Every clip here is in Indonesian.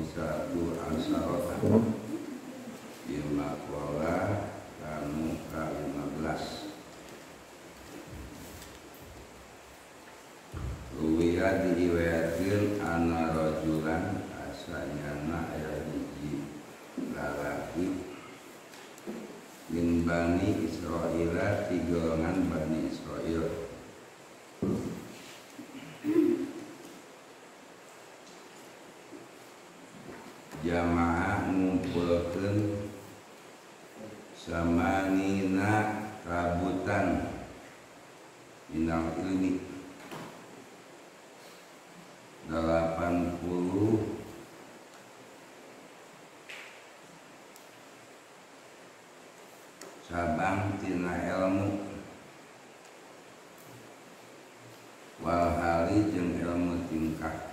kamisatu asarota Imakwala kanu ke-15 Ruwiya diriwayatkeun ana rajulan asanyana aya hiji lalaki min Bani Israila ti golongan Bani Israil jamaah ngumpulkeun samanina rabutan minal ilmi 80 sabang tina ilmu walhali jeung ilmu tingkah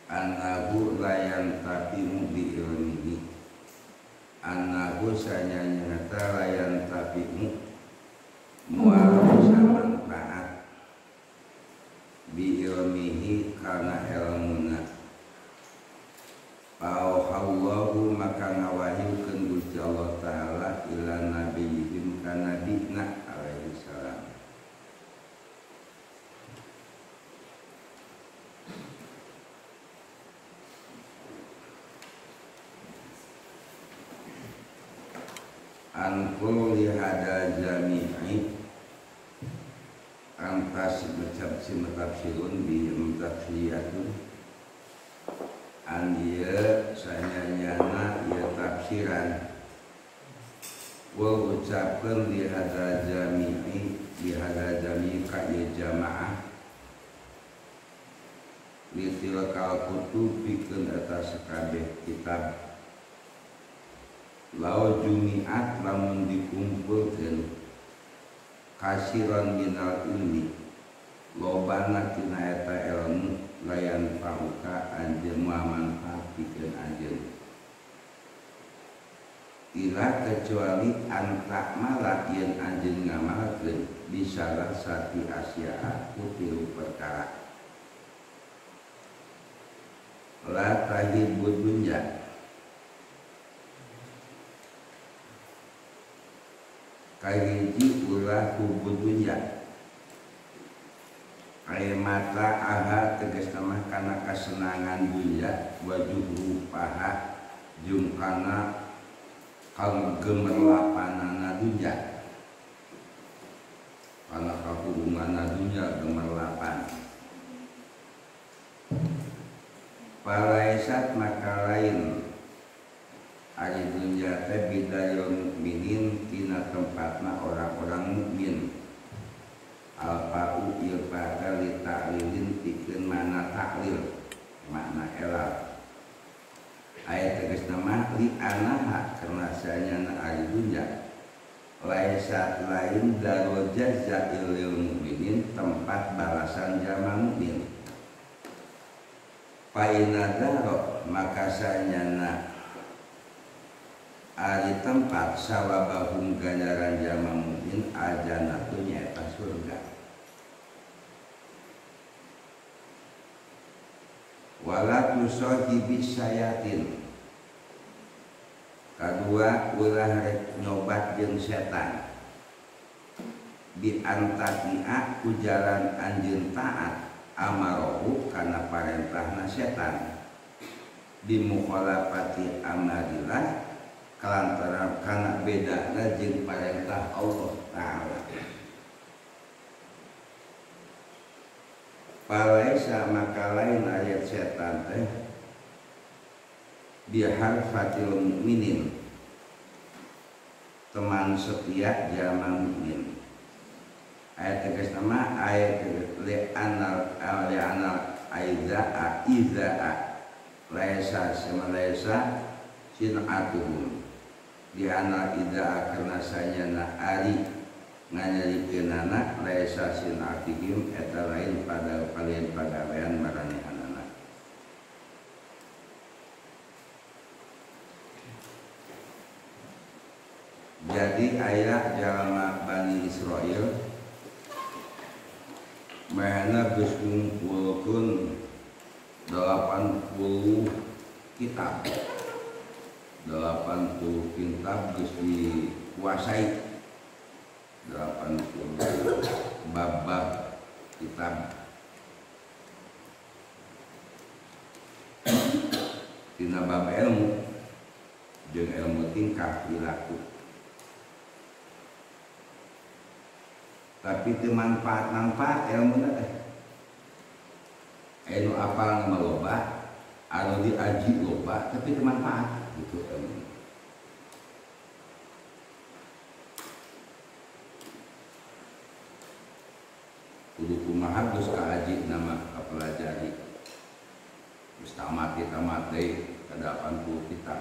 annahu layan tapimu bi ilmihi annahu sanyanyata layan tapimu mual bisa manfaat bi ilmihi karena ilmuna Allahu maka ngawahyukeun Gusti Allah Ta'ala ila nabiyyin kana nabina alaihi salam Anqul lihada jami'i Antas becap si metafsirun bi mutafsiyatun An ieu sanyanyana ieu tafsiran wa ucapkeun lihada jami'i ka ieu jamaah litilkal kutub pikeun eta sakabeh kitab lau jumi'at lamun dikumpulkeun kasiran minal ilmi lobana tina eta ilmu layan pauka anjeun manfaat pikeun anjeun ila kecuali antak malah yen anjeun ngamalkeun bisalah sati asya'a kutilu perkara la tahibud dunya kahiji ulah hubud dunya aya mata aha tegas nama kana kasenangan dunya wajuhu paha jeung kana gemerlapanana dunya kana kahubunganna dunya gemerlapan palaisat maka lain ari dunya teh bidayul mukminin tina tempatna orang-orang mukmin alfa'u ilfa'al li ta'lilin pikeun makna taklil makna elal ayat tegasna mah li anaha karena sanyana ari dunya laisat lain darul jazaa'il lil mukminin tempat balasan jama mukmin fa inadaro maka sanyana ari tempat sawabahum ganjaran jama mukmin ajanatu nyaeta surga wala tusahibi sayatin kadua ulah rek nyobat jeung setan bi antatia ku jalan anjeun taat amarohu kana parentahna setan di mukhalafati amarillah kalantaran kana bedana jeung parentah Allah Ta'ala palaisa maka lain ayat setan teh biharfatil mukminin teman setia jama mukmin ayat tegas nama ayat li anal aiza'a laisa semalaisa sin'atuhum di anal ida'a karena sanyana ari nganyalikeun anak laisa sin'atihim eta lain pada kalian pagawean maranehanana jadi ayat jalma Bani Israil mahana geus ngumpulkeun 80 kitab 80 kitab geus dikuasai 80 bab-bab kitab tina bab ilmu jeung ilmu tingkah perilaku tapi teu manfaat ilmu teh anu apal nama loba anu diaji loba tapi teu manfaat gitu ilmu kudu kumaha geus kaaji nama kapelajari geus tamat kada 80 kitab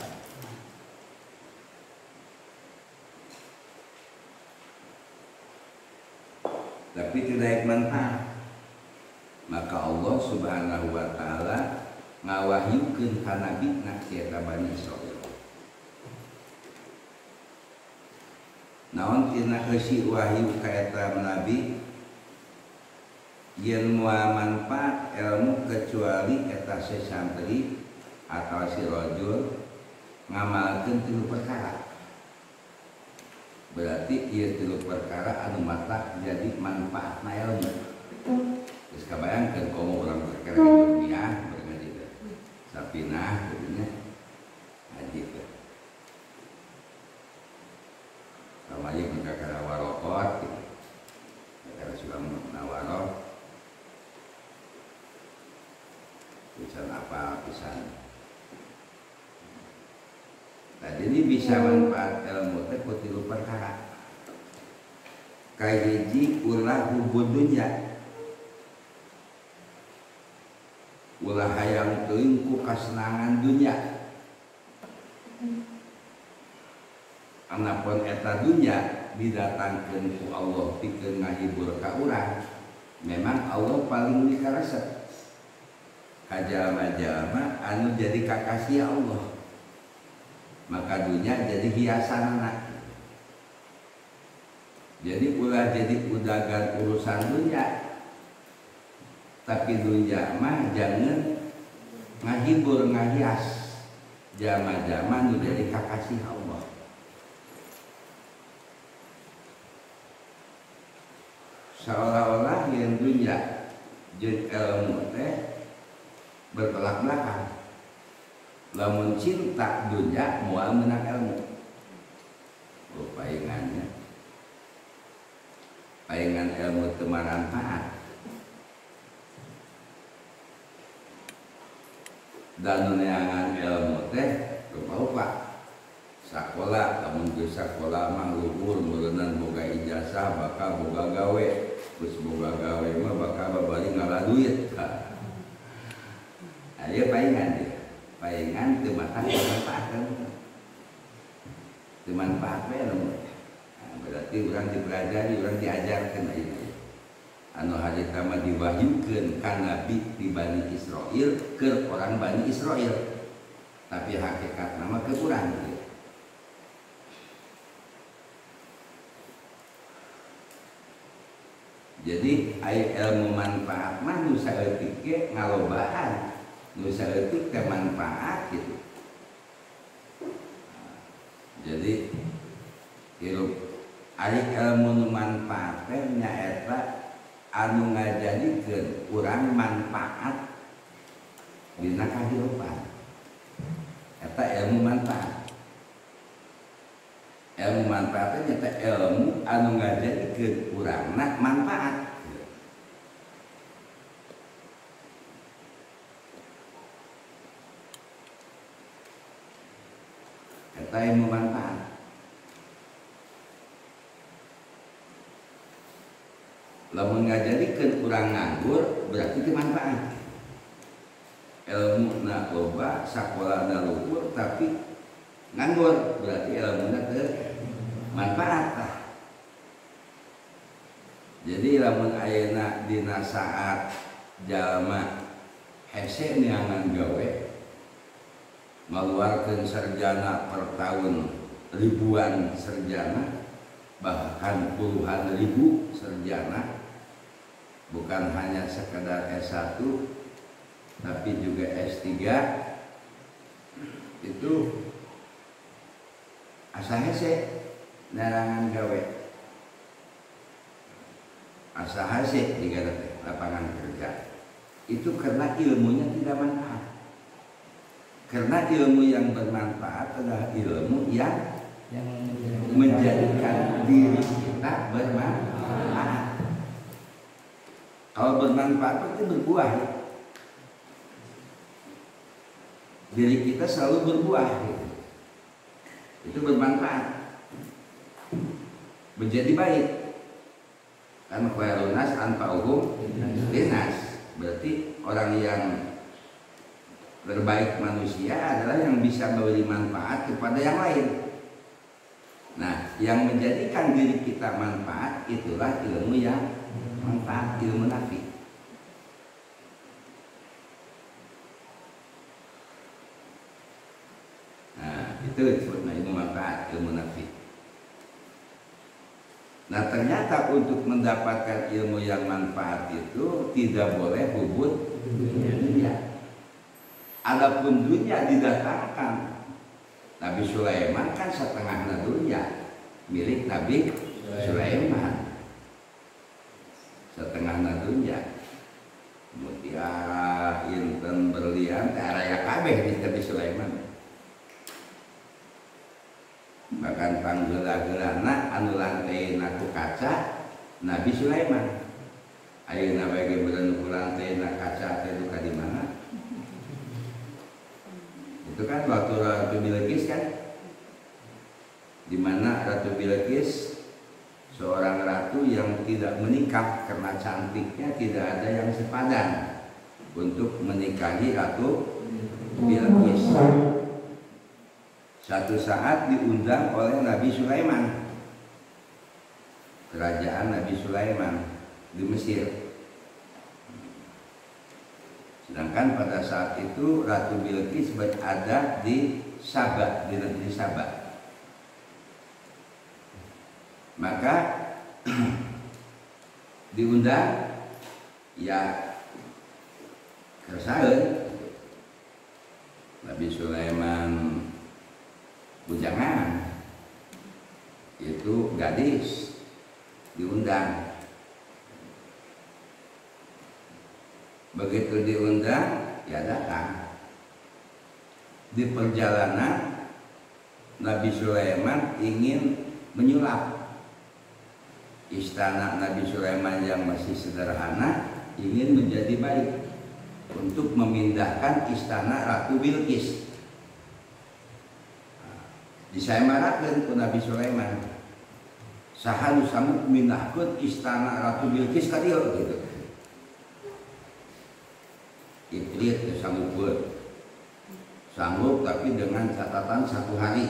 tapi tidak manfaat maka Allah Subhanahu wa ta'ala ngawahyukeun ka nabi eta Bani Israil naon tina heusi wahyu ka eta nabi yen moal manfaat ilmu kecuali eta santri atau si rajul ngamalkeun 3 perkara berarti ieu 3 perkara anu matak jadi manfaatna ilmu geus kabayangkeun komo urang perkara di dunia bergaji teh sapinah gitunya ngaji teh kamari perkara warokot gitu perkara sudah nawaroh pisan apa pisan. Nah, jadi bisa manfaat ilmu teh ku 3 perkara. Kahiji ulah hubud dunya. Ulah hayang teuing ku kasenangan dunya. Anapun eta dunya didatangkeun ku Allah pikeun ngahibur ka urang. Memang Allah paling dikaresep. Jalma-jalma anu jadi kakasih Allah maka dunia jadi hiasan anak jadi ulah jadi udagan urusan dunia tapi dunia mah jangan ngahibur ngahias jalma-jalma anu jadi kakasih Allah seolah-olah yang dunia jeung ilmu teh bertolak belakang. Lamun cinta dunia moal meunang ilmu. Paingannya. Paingan ilmu teu manfaat. Dan neangan ilmu teh rupa-rupa. Sakola lamun geus sakola mah luhur meureunnan boga ijazah bakal boga gawe. Geus boga gawe mah bakal babari ngala duit. Ayo paingan dia, paingan teu matang manfaat teu manfaat we berarti urang dipelajari, urang diajarkeun ieu. Anu harita mah diwahyukeun ka nabi di Bani Israil keur orang Bani Israil. Tapi hakikatna mah ke urang gitu. Jadi aya ilmu manfaat mah nu saeutik ge ngalobaan. Nusa itu kemanfaat gitu. Jadi hirup ari ilmu manfaatnya nyaeta anu ngajadikeun urang manfaat dina kahirupan. Eta ilmu manfaat. Ilmu manfaatnya nyaeta ilmu anu ngajadikeun urangna manfaat. Eta ilmu manfaat. Lamun ngajadikeun urang nganggur berarti teu manfaat. Ilmuna loba, sakolana luhur tapi nganggur berarti ilmuna teu manfaat. Jadi lamun ayeuna dina saat jalma hese neangan gawe mengeluarkan sarjana per tahun ribuan sarjana bahkan puluhan ribu sarjana bukan hanya sekedar S1 tapi juga S3 itu asa hese narangan gawe, asa hese di lapangan kerja itu karena ilmunya tidak manfaat. Karena ilmu yang bermanfaat adalah ilmu yang menjadikan diri kita bermanfaat. Kalau bermanfaat berarti berbuah. Diri kita selalu berbuah. Itu bermanfaat. Menjadi baik. Kan khairunas anfa'uhum linnas. Berarti orang yang terbaik manusia adalah yang bisa memberi manfaat kepada yang lain. Nah, yang menjadikan diri kita manfaat itulah ilmu yang manfaat, ilmu nafi. Nah, itu disebutnya ilmu manfaat, ilmu nafi. Nah, ternyata untuk mendapatkan ilmu yang manfaat itu tidak boleh hubud dunia. Adapun dunia didatangkan. Nabi Sulaiman kan setengah dunia milik Nabi Sulaiman, setengah dunia. Mutiara, inten, berlian, raya kabeh di Nabi Sulaiman. Bahkan panggela-gelana anu lantaina ku kaca Nabi Sulaiman. Ayeuna bae ge beureun ku lantaina kaca teh duka di mana? Itu kan waktu Ratu Bilqis kan, di mana Ratu Bilqis seorang ratu yang tidak menikah karena cantiknya tidak ada yang sepadan untuk menikahi Ratu Bilqis. Satu saat diundang oleh Nabi Sulaiman, kerajaan Nabi Sulaiman di Mesir. Sedangkan pada saat itu Ratu Bilqis berada di Sabah, di negeri Sabah. Maka diundang ya kersaeun Nabi Sulaiman bujangan, itu gadis diundang. Begitu diundang, ya datang. Di perjalanan Nabi Sulaiman ingin menyulap istana Nabi Sulaiman yang masih sederhana, ingin menjadi baik untuk memindahkan istana Ratu Bilqis. Disaemarakeun ku Nabi Sulaiman, saha nu sanggup mindahkeun istana Ratu Bilqis ka dieu gitu. Ifrit sanggup tapi dengan catatan 1 hari.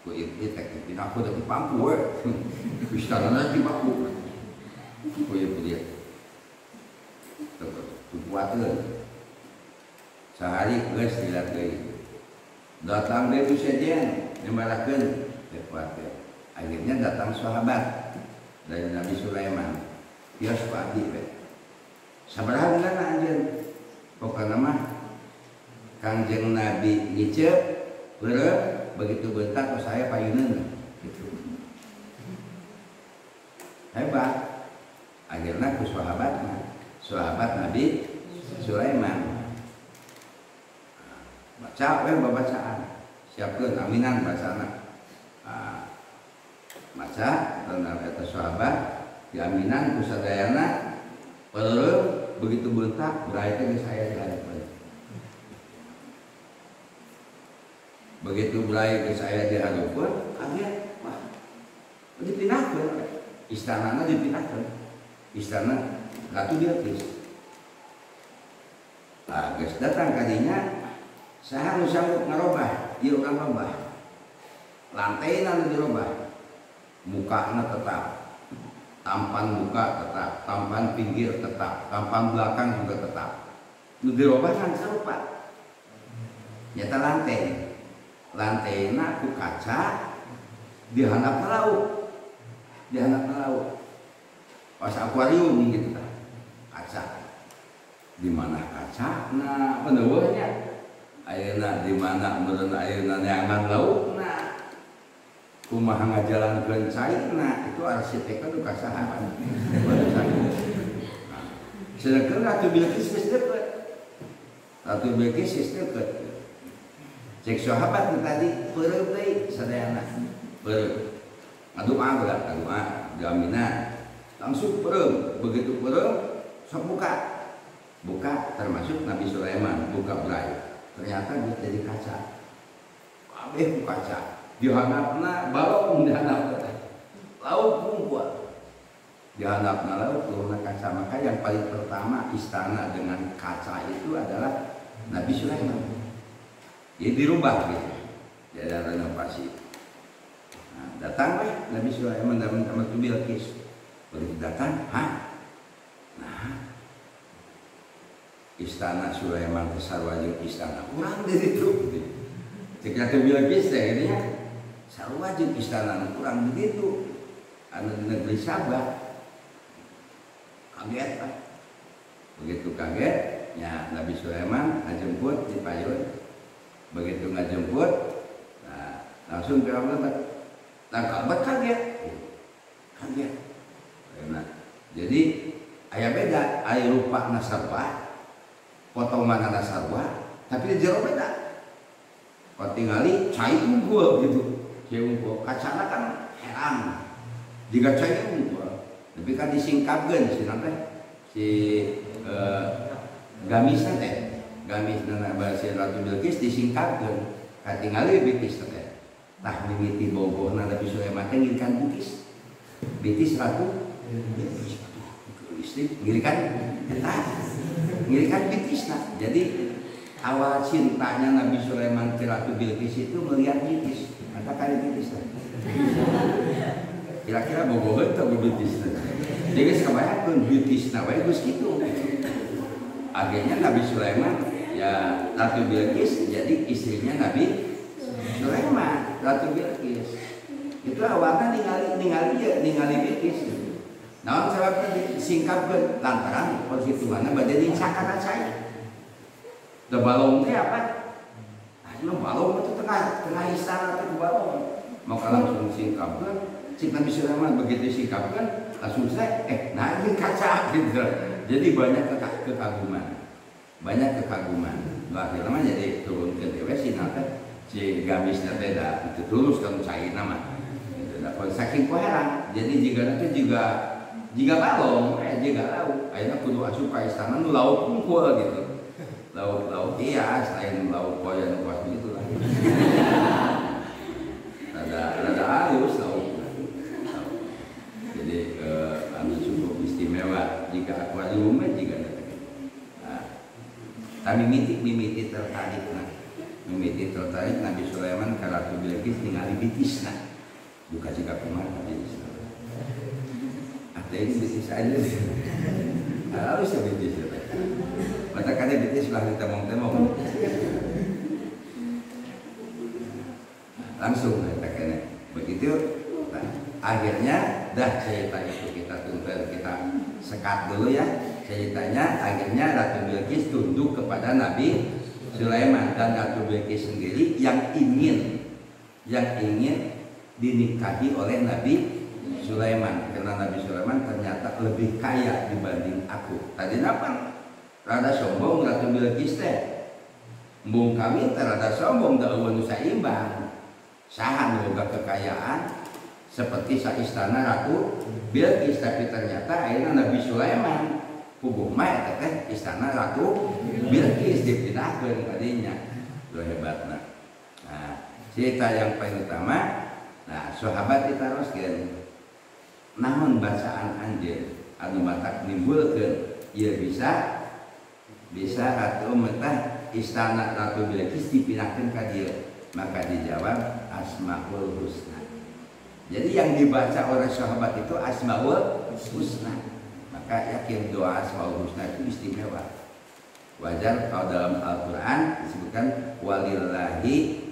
Ku Ifrit teh pindah ku dari pampu we. Istana di pampu. Ku Ifrit. Tuh kuateun. Sehari geus dilihat deui. Datang deui sejen dimarakeun teh kuateun. Akhirnya datang sahabat dari Nabi Sulaiman. Tios Pak Adi we. Sabaraha bulan anjeun? Pokoknya mah Kangjeng Nabi ngicep beureuh begitu bentak ke saya payuneun gitu. Hebat. Akhirnya ku sahabat Nabi Sulaiman. Baca we babacaan. Siapkeun aminan bacana. Baca dan eta sahabat diaminan ku sadayana beureuh begitu bentak berarti saya di hadapan. Begitu mulai ke saya di hadapan, kaget, wah, dipindahkan, istananya dipindahkan, istana Ratu Bilqis. Nah, geus datang kadinya, saha nu sanggup ngarobah, ieu kan robah, lantaina nu dirobah, mukana tetap. Tampan muka tetap, tampan pinggir tetap, tampan belakang juga tetap. Nu dirobah kan sarupa. Nyata lantaina ku kaca dihandapna lauk. Pas akuarium gitu kan. Kaca. di mana kacana peneueuhnya ayeuna di mana meureun ayeuna neangan laukna kumaha ngajalankeun cairna itu arsitek nu kasahaan sedangkan Ratu Bilqis geus deukeut Ratu Bilqis geus deukeut cek sahabat tadi peureum deui sadayana peureum ngadoa jaminan langsung peureum begitu peureum sok buka termasuk Nabi Sulaiman buka berai ternyata dia jadi kaca kabeh kaca dihandapna balong dihandapna laut kumpul dihandapna laut turunna kaca maka yang paling pertama istana dengan kaca itu adalah Nabi Sulaiman jadi dirubah gitu jadi ada renovasi nah, datang Nabi Sulaiman dan Ratu Bilqis begitu datang nah istana Sulaiman kesarua jeung istana kurang dari itu cek Ratu Bilqis teh ini sarua jeung istana kurang begitu anu di negeri Sabah kaget Pak begitu kaget ya Nabi Sulaiman ngajemput di payun begitu ngajemput nah, langsung ke Allah tangkabat kaget nah, jadi aya beda aya rupa nasabah potongan nasabah tapi di jero beda kalau tingali cai unggul gitu cai unggul kacana kan herang jika cai unggul tapi kan disingkapkan si gamisna teh gamisna bahasa Ratu Bilqis disingkapkan katingali bitis teh tah mimiti bogohna Nabi Sulaiman teh ngirikan bitis Ratu istri ngirikan bitisna jadi awal cintanya Nabi Sulaiman ke Ratu Bilqis itu melihat bitis maka kali bitis kira-kira bogoh atau bitis jadi kebanyakan bitis wae geus kitu akhirnya Nabi Sulaiman ya Ratu Bilqis jadi istrinya Nabi Sulaiman Ratu Bilqis itu awalnya ningali bitis naon sababna disingkapkeun lantaran persituanna bade dinsakana saya da balong teh apa anu balong itu tengah istana teh balong maka langsung singkapkeun cik Nabi Sulaiman begitu singkapkeun langsung saya nah ini kaca gitu jadi banyak kekaguman akhirnya jadi turun ke dewe si gamisnya teh da itu tulus kan cairna mah itu dapat saking koheran jadi jika balong jika laut akhirnya kudu asup ka istana nu laut kumpul gitu laut iya selain laut koya nu kuat begitu lah rada halus laut jadi anu cukup istimewa jika akuarium jika tapi mimiti tertarik Nabi Sulaiman ka Ratu Bilqis ningali bitisna buka jika kumaha bitisna ada ini bitis aja harus ya bitis mata kada bitis lah temong langsung kita kene begitu nah, akhirnya dah cerita itu kita tuntut kita sekat dulu ya ceritanya akhirnya Ratu Bilqis tunduk kepada Nabi Sulaiman dan Ratu Bilqis sendiri yang ingin dinikahi oleh Nabi Sulaiman karena Nabi Sulaiman ternyata lebih kaya dibanding aku. Tadi apa? Rada sombong Ratu Bilqis teh. Mbung kami rada sombong da eueun saimbang. Saha nu boga kekayaan seperti sa istana Ratu Bilqis tapi ternyata ayeuna Nabi Sulaiman puguh mah eta teh istana Ratu Bilqis dipindahkeun kadinya. Lu hebatna. Nah, cerita yang paling utama nah sahabat diteruskeun namun bacaan anjeun anu matak nimbulkeun ieu bisa atuh mentah istana Ratu Bilqis dipindahkeun ka dieu maka dijawab Asmaul Husna. Jadi yang dibaca oleh sahabat itu Asmaul Husna. Maka yakin doa Asmaul Husna itu istimewa. Wajar kalau dalam Al-Qur'an disebutkan walillahil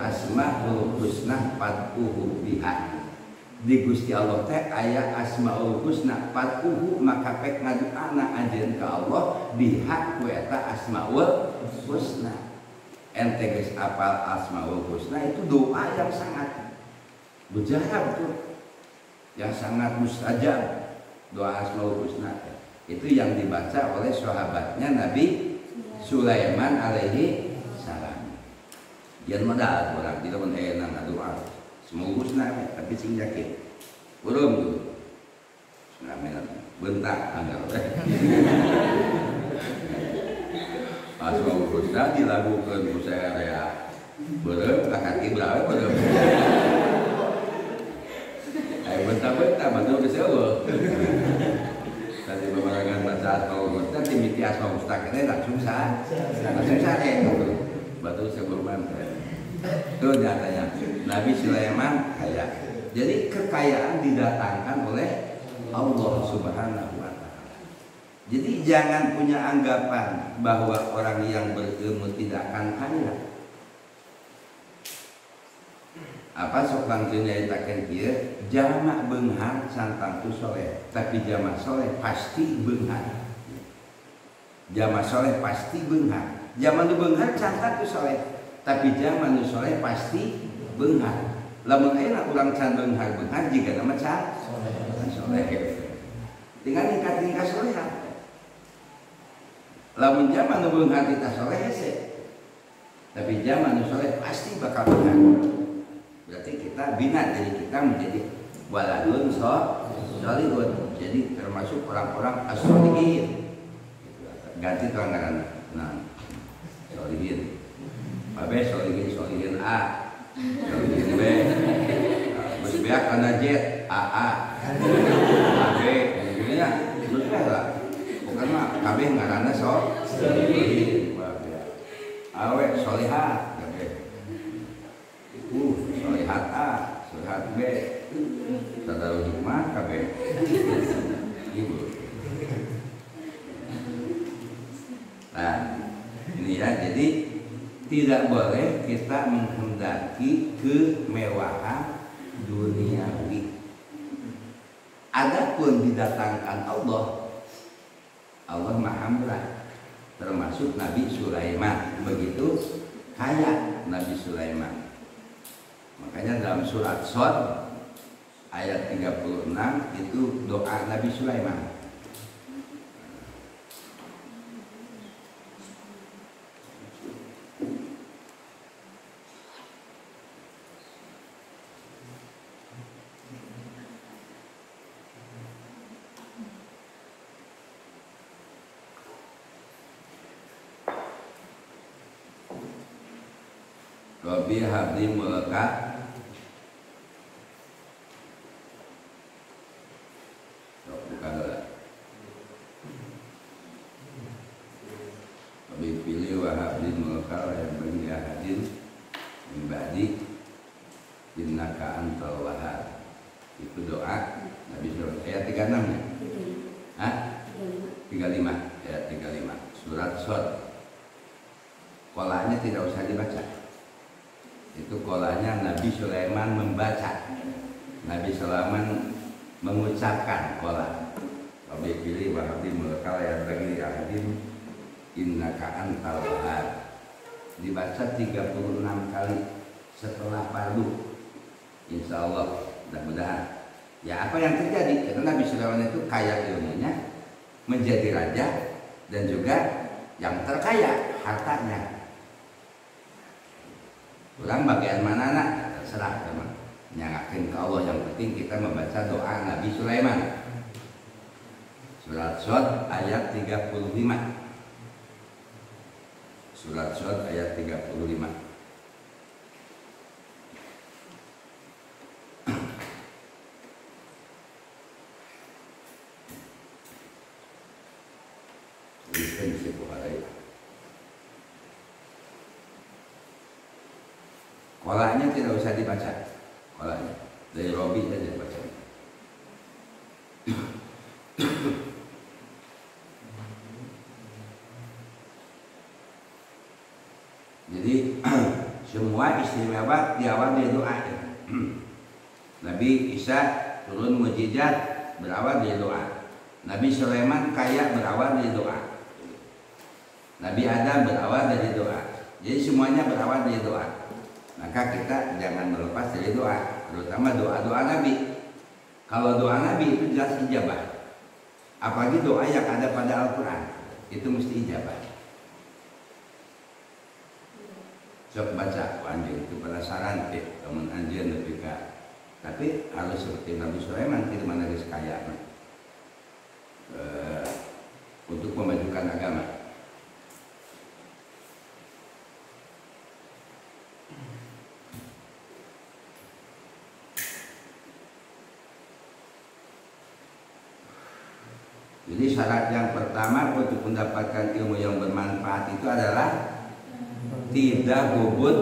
asmaul husna fad'uhu biha. di Gusti Allah teh aya asmaul husna fatuhu maka pek ngaduana anjeun ka Allah biha ku eta asmaul husna. Ente geus apal asmaul husna itu doa yang sangat mujarab tuh, yang sangat mustajab. Doa asmaul husna itu yang dibaca oleh sahabatnya Nabi Sulaiman alaihi salam. Jangan modal orang tidak mengenang doa asmaul husna tapi sing yakin. Urung dulu. Ngamen bentak anggar. Asmaul husna dilagukeun ku saarea beureum ka kaki berawe beureum. Ai bentak-bentak mah geus eueuh. Tadi bebarengan baca asmaul husna timiti asmaul husna kene langsung sae batu sebelum itu nyatanya Nabi Sulaiman kaya. Jadi kekayaan didatangkan oleh Allah Subhanahu wa Ta'ala. Jadi jangan punya anggapan bahwa orang yang berilmu tidak akan kaya. Apa sok langsung nyaritakeun kieu, jamak beunghar santang tu soleh, tapi jamak soleh pasti beunghar. Jamak soleh pasti beunghar. Zaman nu beunghar santang tu soleh, tapi zaman nu soleh pasti beunghar. Lamun ayeuna urang can beunghar jiga nama can soleh. Dengan tingkat solehan. Lamun zaman nu beunghar kita soleh hese. Tapi zaman nu soleh pasti bakal beunghar. Berarti kita bina jadi kita menjadi waladun solihun. Jadi termasuk orang-orang as-solihin. Ganti teranggaran. Nah, solihin. Babe solihin A. Solihin B. Terus B karena Z AA. AB ini ya terus B lah. Bukan mah KB ngaranna solihin. Awe solihat. Solihat A, solihat B. Tadarus hikmah KB. Ibu. Nah, ini ya, jadi tidak boleh kita menghendaki kemewahan duniawi. Adapun didatangkan Allah Maha murah. Termasuk Nabi Sulaiman, begitu kaya Nabi Sulaiman. Makanya dalam surat Shad ayat 36 itu doa Nabi Sulaiman. Rabbi habli mulka Rabbi pilih wa habli mulka yang bagi ahadin min ba'di innaka antal wahhab. Itu doa Nabi Sulaiman ayat 36 ya? Hah? 35 ayat 35 surat Shad. Kolanya tidak usah dibaca. Itu kolanya Nabi Sulaiman membaca. Nabi Sulaiman mengucapkan kola. Rabbi pilih wa habli mulka yang bagi ahadin innaka antal wahhab. Dibaca 36 kali setelah fardu. Insya Allah mudah-mudahan. Ya apa yang terjadi? Karena Nabi Sulaiman itu kaya ilmunya, menjadi raja dan juga yang terkaya hartanya. Kurang bagian mana nak? Terserah teman. Nyangakin ke Allah, yang penting kita membaca doa Nabi Sulaiman. Surat Shad ayat 35. Surat Shad ayat 35. Kolanya tidak usah dibaca. Kolanya dari Robi saja baca. Jadi semua istimewa di awal dia doa. Nabi Isa turun mukjizat berawal dari doa. Nabi Sulaiman kaya berawal dari doa. Nabi Adam berawal dari doa. Jadi semuanya berawal dari doa. Maka kita jangan melepas dari doa, terutama doa-doa Nabi. Kalau doa Nabi itu jelas ijabah. Apalagi doa yang ada pada Al-Quran, itu mesti ijabah. Coba baca anjing itu penasaran ke teman anjing lebih ke. Tapi harus seperti Nabi Sulaiman, tidak mana guys kaya untuk memajukan agama. Jadi syarat yang pertama untuk mendapatkan ilmu yang bermanfaat itu adalah tidak bobot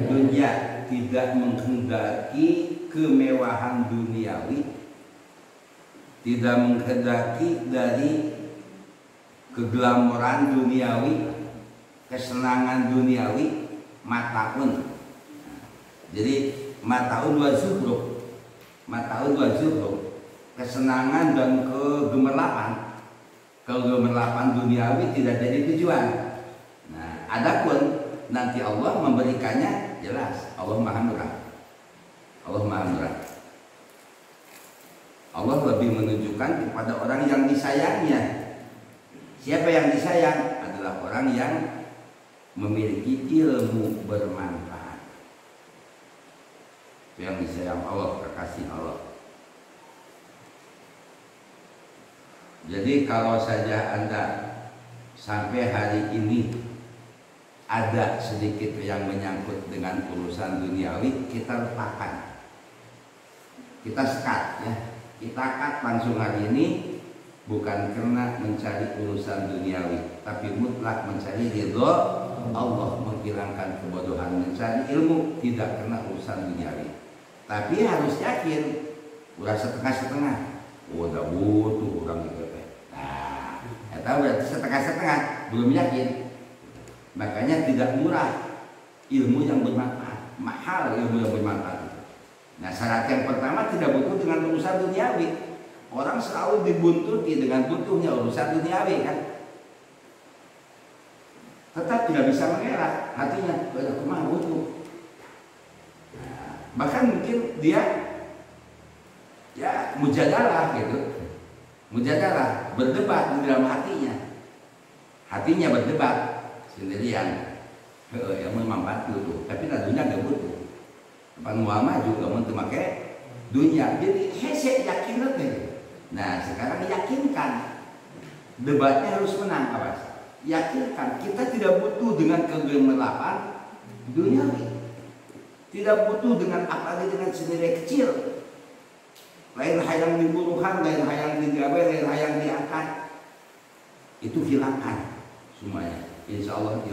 dunia, tidak menghendaki kemewahan duniawi, tidak menghendaki dari keglamoran duniawi, kesenangan duniawi, mataun. Jadi mataun wa zuhruf, kesenangan dan kegemerlapan duniawi tidak jadi tujuan. Nah, adapun nanti Allah memberikannya jelas, Allah Maha Murah. Allah lebih menunjukkan kepada orang yang disayangnya. Siapa yang disayang? Adalah orang yang memiliki ilmu bermanfaat. Itu yang disayang Allah, kekasih Allah. Jadi kalau saja Anda sampai hari ini ada sedikit yang menyangkut dengan urusan duniawi, kita lupakan. Kita sekat ya. Kita cut langsung hari ini bukan karena mencari urusan duniawi, tapi mutlak mencari ridho Allah, menghilangkan kebodohan, mencari ilmu tidak karena urusan duniawi. Tapi harus yakin, udah setengah-setengah. Udah butuh orang gitu. Nah, itu berarti setengah-setengah, belum yakin. Makanya tidak murah ilmu yang bermanfaat, mahal ilmu yang bermanfaat. Nah, syarat yang pertama tidak butuh dengan urusan duniawi. Orang selalu dibuntuti dengan butuhnya urusan duniawi kan. Tetap tidak bisa mengelak hatinya, aku mah butuh. Nah, bahkan mungkin dia ya mujadalah gitu. Mujadalah, berdebat di dalam hatinya berdebat sendirian. Yang bermanfaat butuh, tapi dunia gak butuh. Pan Muhammad juga untuk pakai dunia, jadi hese yakin nanti. Nah sekarang yakinkan, debatnya harus menang, awas. Yakinkan kita tidak butuh dengan kegemerlapan dunia, tidak butuh dengan apalagi dengan senilai kecil. Lain hayang diburuhan, lain hayang digawe, lain hayang diangkat. Itu hilangkan semuanya. Insya Allah ilmu